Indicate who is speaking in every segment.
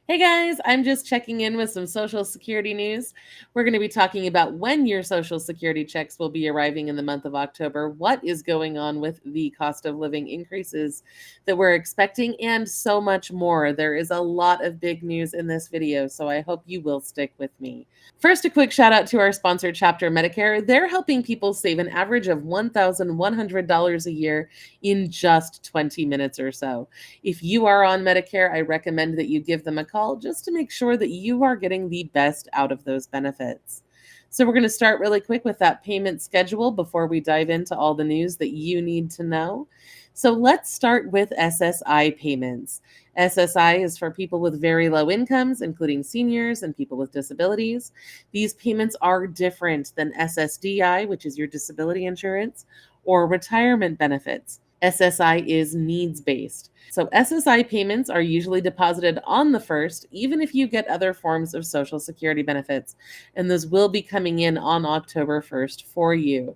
Speaker 1: Hey guys, I'm just checking in with some Social Security news. We're going to be talking about when your Social Security checks will be arriving in the month of October, what is going on with the cost of living increases that we're expecting, and so much more. There is a lot of big news in this video, so I hope you will stick with me. First, a quick shout out to our sponsor, Chapter Medicare. They're helping people save an average of $1,100 a year in just 20 minutes or so. If you are on Medicare, I recommend that you give them a call just to make sure that you are getting the best out of those benefits. So, we're going to start really quick with that payment schedule before we dive into all the news that you need to know. So, let's start with SSI payments. SSI is for people with very low incomes, including seniors and people with disabilities. These payments are different than SSDI, which is your disability insurance, or retirement benefits. SSI is needs based. So SSI payments are usually deposited on the first, even if you get other forms of Social Security benefits. And those will be coming in on October 1st for you.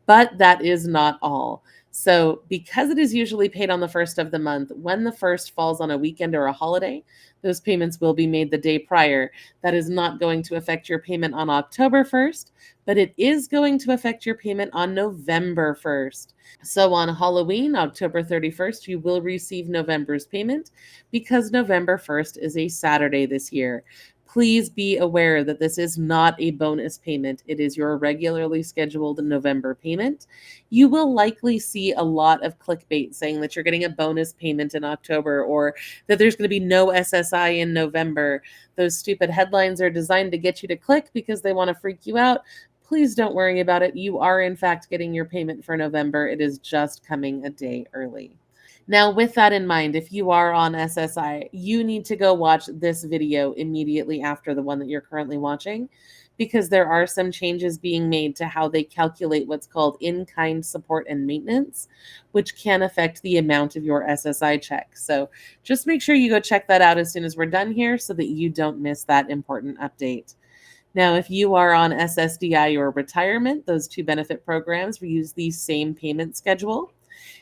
Speaker 1: But that is not all. So, because it is usually paid on the first of the month, when the first falls on a weekend or a holiday, those payments will be made the day prior. That is not going to affect your payment on October 1st, but it is going to affect your payment on November 1st. So on Halloween, October 31st, you will receive November's payment because November 1st is a Saturday this year. Please be aware that this is not a bonus payment. It is your regularly scheduled November payment. You will likely see a lot of clickbait saying that you're getting a bonus payment in October or that there's going to be no SSI in November. Those stupid headlines are designed to get you to click because they want to freak you out. Please don't worry about it. You are, in fact, getting your payment for November. It is just coming a day early. Now, with that in mind, if you are on SSI, you need to go watch this video immediately after the one that you're currently watching, because there are some changes being made to how they calculate what's called in-kind support and maintenance, which can affect the amount of your SSI check. So just make sure you go check that out as soon as we're done here so that you don't miss that important update. Now, if you are on SSDI or retirement, those two benefit programs use the same payment schedule.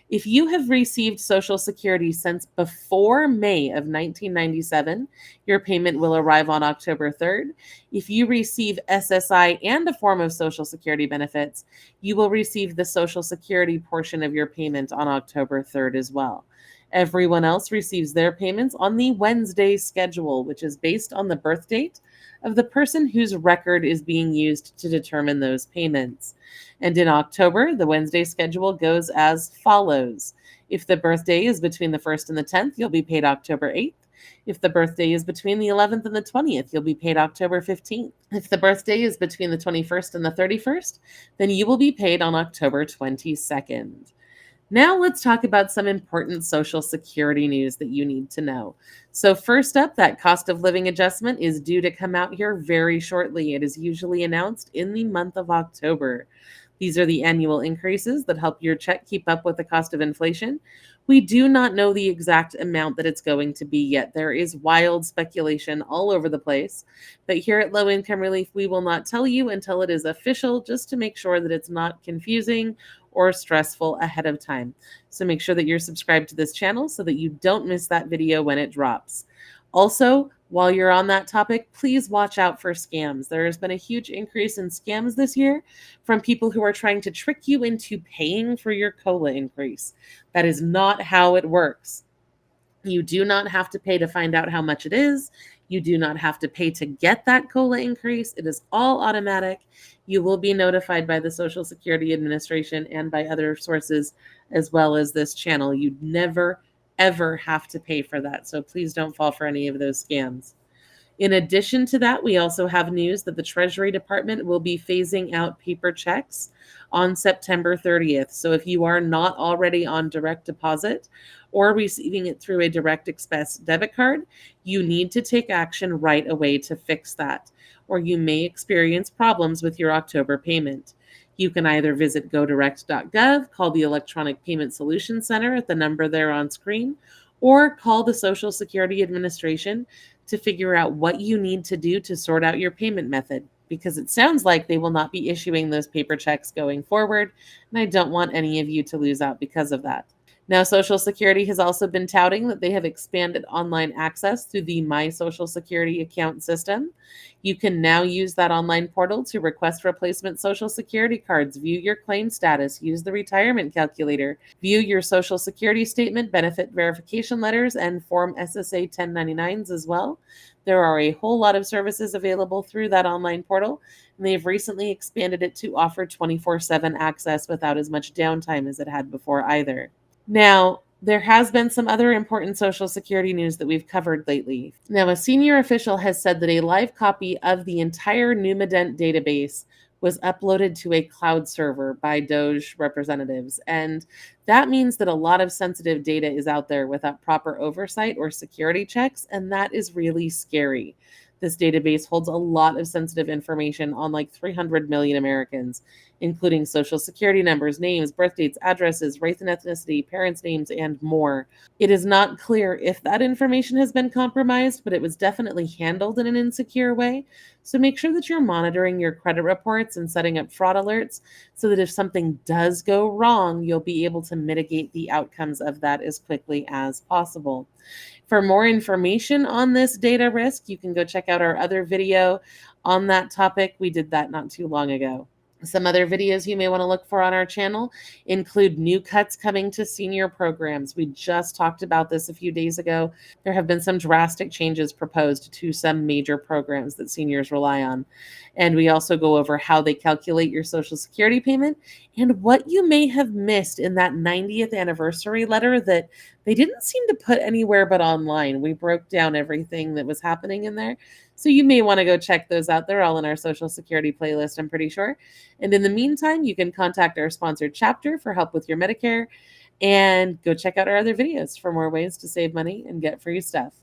Speaker 1: If you have received Social Security since before May of 1997, your payment will arrive on October 3rd. If you receive SSI and a form of Social Security benefits, you will receive the Social Security portion of your payment on October 3rd as well. Everyone else receives their payments on the Wednesday schedule, which is based on the birth date of the person whose record is being used to determine those payments. And in October, the Wednesday schedule goes as follows. If the birthday is between the 1st and the 10th, you'll be paid October 8th. If the birthday is between the 11th and the 20th, you'll be paid October 15th. If the birthday is between the 21st and the 31st, then you will be paid on October 22nd. Now let's talk about some important Social Security news that you need to know. So first up, that cost of living adjustment is due to come out here very shortly. It is usually announced in the month of October. These are the annual increases that help your check keep up with the cost of inflation. We do not know the exact amount that it's going to be yet. There is wild speculation all over the place. But here at Low Income Relief, we will not tell you until it is official, just to make sure that it's not confusing or stressful ahead of time. So make sure that you're subscribed to this channel so that you don't miss that video when it drops. Also, while you're on that topic, please watch out for scams. There has been a huge increase in scams this year from people who are trying to trick you into paying for your COLA increase. That is not how it works. You do not have to pay to find out how much it is. You do not have to pay to get that COLA increase. It is all automatic. You will be notified by the Social Security Administration and by other sources, as well as this channel. You never, ever have to pay for that. So please don't fall for any of those scams. In addition to that, we also have news that the Treasury Department will be phasing out paper checks on September 30th. So if you are not already on direct deposit or receiving it through a Direct Express debit card, you need to take action right away to fix that, or you may experience problems with your October payment. You can either visit godirect.gov, call the Electronic Payment Solutions Center at the number there on screen, or call the Social Security Administration to figure out what you need to do to sort out your payment method, because it sounds like they will not be issuing those paper checks going forward, and I don't want any of you to lose out because of that. Now, Social Security has also been touting that they have expanded online access through the My Social Security account system. You can now use that online portal to request replacement Social Security cards, view your claim status, use the retirement calculator, view your Social Security statement, benefit verification letters, and Form SSA 1099s as well. There are a whole lot of services available through that online portal, and they've recently expanded it to offer 24/7 access without as much downtime as it had before either. Now, there has been some other important Social Security news that we've covered lately. Now, a senior official has said that a live copy of the entire NUMIDENT database was uploaded to a cloud server by Doge representatives. And that means that a lot of sensitive data is out there without proper oversight or security checks. And that is really scary. This database holds a lot of sensitive information on like 300 million Americans, including social security numbers, names, birth dates, addresses, race and ethnicity, parents' names, and more. It is not clear if that information has been compromised, but it was definitely handled in an insecure way. So make sure that you're monitoring your credit reports and setting up fraud alerts so that if something does go wrong, you'll be able to mitigate the outcomes of that as quickly as possible. For more information on this data risk, you can go check out our other video on that topic. We did that not too long ago. Some other videos you may want to look for on our channel include new cuts coming to senior programs. We just talked about this a few days ago. There have been some drastic changes proposed to some major programs that seniors rely on. And we also go over how they calculate your Social Security payment and what you may have missed in that 90th anniversary letter that they didn't seem to put anywhere but online. We broke down everything that was happening in there. So you may want to go check those out. They're all in our Social Security playlist, I'm pretty sure. And in the meantime, you can contact our sponsored chapter for help with your Medicare and go check out our other videos for more ways to save money and get free stuff.